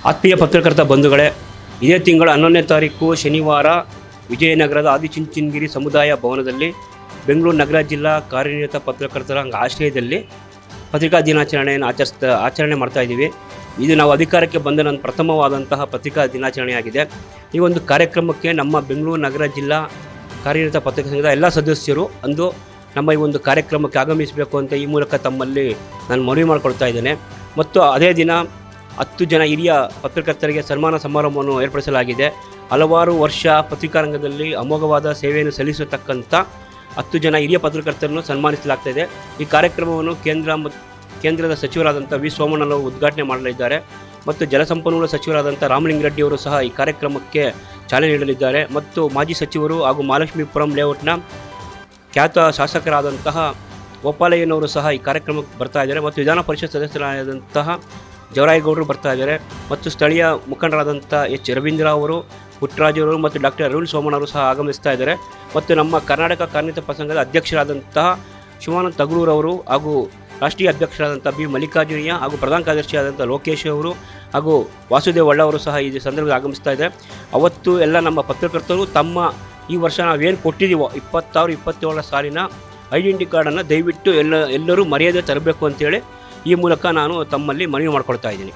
ಆತ್ಮೀಯ ಪತ್ರಕರ್ತ ಬಂಧುಗಳೇ, ಇದೇ ತಿಂಗಳ 11ನೇ ತಾರೀಕು ಶನಿವಾರ ವಿಜಯನಗರದ ಆದಿಚುಂಚನಗಿರಿ ಸಮುದಾಯ ಭವನದಲ್ಲಿ ಬೆಂಗಳೂರು ನಗರ ಜಿಲ್ಲಾ ಕಾರ್ಯನಿರತ ಪತ್ರಕರ್ತರ ಆಶ್ರಯದಲ್ಲಿ ಪತ್ರಿಕಾ ದಿನಾಚರಣೆಯನ್ನು ಆಚರಣೆ ಮಾಡ್ತಾಯಿದ್ದೀವಿ. ಇದು ನಾವು ಅಧಿಕಾರಕ್ಕೆ ಬಂದ ನನ್ನ ಪ್ರಥಮವಾದಂತಹ ಪತ್ರಿಕಾ ದಿನಾಚರಣೆಯಾಗಿದೆ. ಈ ಒಂದು ಕಾರ್ಯಕ್ರಮಕ್ಕೆ ನಮ್ಮ ಬೆಂಗಳೂರು ನಗರ ಜಿಲ್ಲಾ ಕಾರ್ಯನಿರತ ಪತ್ರಿಕಾ ಸಂಘದ ಎಲ್ಲ ಸದಸ್ಯರು ಅಂದು ನಮ್ಮ ಈ ಒಂದು ಕಾರ್ಯಕ್ರಮಕ್ಕೆ ಆಗಮಿಸಬೇಕು ಅಂತ ಈ ಮೂಲಕ ತಮ್ಮಲ್ಲಿ ನಾನು ಮನವಿ ಮಾಡಿಕೊಳ್ತಾ ಇದ್ದೇನೆ. ಮತ್ತು ಅದೇ ದಿನ 10 ಜನ ಹಿರಿಯ ಪತ್ರಕರ್ತರಿಗೆ ಸನ್ಮಾನ ಸಮಾರಂಭವನ್ನು ಏರ್ಪಡಿಸಲಾಗಿದೆ. ಹಲವಾರು ವರ್ಷ ಪತ್ರಿಕಾರಂಗದಲ್ಲಿ ಅಮೋಘವಾದ ಸೇವೆಯನ್ನು ಸಲ್ಲಿಸತಕ್ಕಂಥ 10 ಜನ ಹಿರಿಯ ಪತ್ರಕರ್ತರನ್ನು ಸನ್ಮಾನಿಸಲಾಗ್ತಾಯಿದೆ. ಈ ಕಾರ್ಯಕ್ರಮವನ್ನು ಕೇಂದ್ರದ ಸಚಿವರಾದಂಥ ವಿ ಸೋಮಣ್ಣನವರು ಉದ್ಘಾಟನೆ ಮಾಡಲಿದ್ದಾರೆ ಮತ್ತು ಜಲಸಂಪನ್ಮೂಲ ಸಚಿವರಾದಂಥ ರಾಮಲಿಂಗಾರೆಡ್ಡಿಯವರು ಸಹ ಈ ಕಾರ್ಯಕ್ರಮಕ್ಕೆ ಚಾಲನೆ ನೀಡಲಿದ್ದಾರೆ. ಮತ್ತು ಮಾಜಿ ಸಚಿವರು ಹಾಗೂ ಮಹಾಲಕ್ಷ್ಮೀಪುರಂ ಲೇಔಟ್ನ ಖ್ಯಾತ ಶಾಸಕರಾದಂತಹ ಗೋಪಾಲಯ್ಯನವರು ಸಹ ಈ ಕಾರ್ಯಕ್ರಮಕ್ಕೆ ಬರ್ತಾ ಇದ್ದಾರೆ ಮತ್ತು ವಿಧಾನ ಪರಿಷತ್ ಸದಸ್ಯರಾದಂತಹ ಜವರಾಯಗೌಡರು ಬರ್ತಾ ಇದ್ದಾರೆ ಮತ್ತು ಸ್ಥಳೀಯ ಮುಖಂಡರಾದಂಥ ಎಚ್ ರವೀಂದ್ರ ಅವರು, ಪುಟ್ಟರಾಜವರು ಮತ್ತು ಡಾಕ್ಟರ್ ಅರುಳ್ ಸೋಮಣ್ಣವರು ಸಹ ಆಗಮಿಸ್ತಾ ಇದ್ದಾರೆ. ಮತ್ತು ನಮ್ಮ ಕರ್ನಾಟಕ ಕಾರ್ಯನಿರತ ಸಂಘದ ಅಧ್ಯಕ್ಷರಾದಂತಹ ಶಿವಾನಂದ ತಗಲೂರವರು ಹಾಗೂ ರಾಷ್ಟ್ರೀಯ ಅಧ್ಯಕ್ಷರಾದಂಥ ಬಿ ಮಲ್ಲಿಕಾರ್ಜುನಯ್ಯ ಹಾಗೂ ಪ್ರಧಾನ ಕಾರ್ಯದರ್ಶಿಯಾದಂಥ ಲೋಕೇಶ್ ಅವರು ಹಾಗೂ ವಾಸುದೇವ್ ಒಳ್ಳ ಅವರು ಸಹ ಈ ಸಂದರ್ಭದಲ್ಲಿ ಆಗಮಿಸ್ತಾ ಇದ್ದಾರೆ. ಅವತ್ತು ಎಲ್ಲ ನಮ್ಮ ಪತ್ರಕರ್ತರು ತಮ್ಮ ಈ ವರ್ಷ ನಾವೇನು ಕೊಟ್ಟಿದ್ದೀವೋ 26-27 ಸಾಲಿನ ಐಡೆಂಟಿ ಕಾರ್ಡನ್ನು ದಯವಿಟ್ಟು ಎಲ್ಲರೂ ಮರ್ಯಾದೆ ತರಬೇಕು ಅಂತೇಳಿ ಈ ಮೂಲಕ ನಾನು ತಮ್ಮಲ್ಲಿ ಮನವಿ ಮಾಡ್ಕೊಳ್ತಾ ಇದ್ದೀನಿ.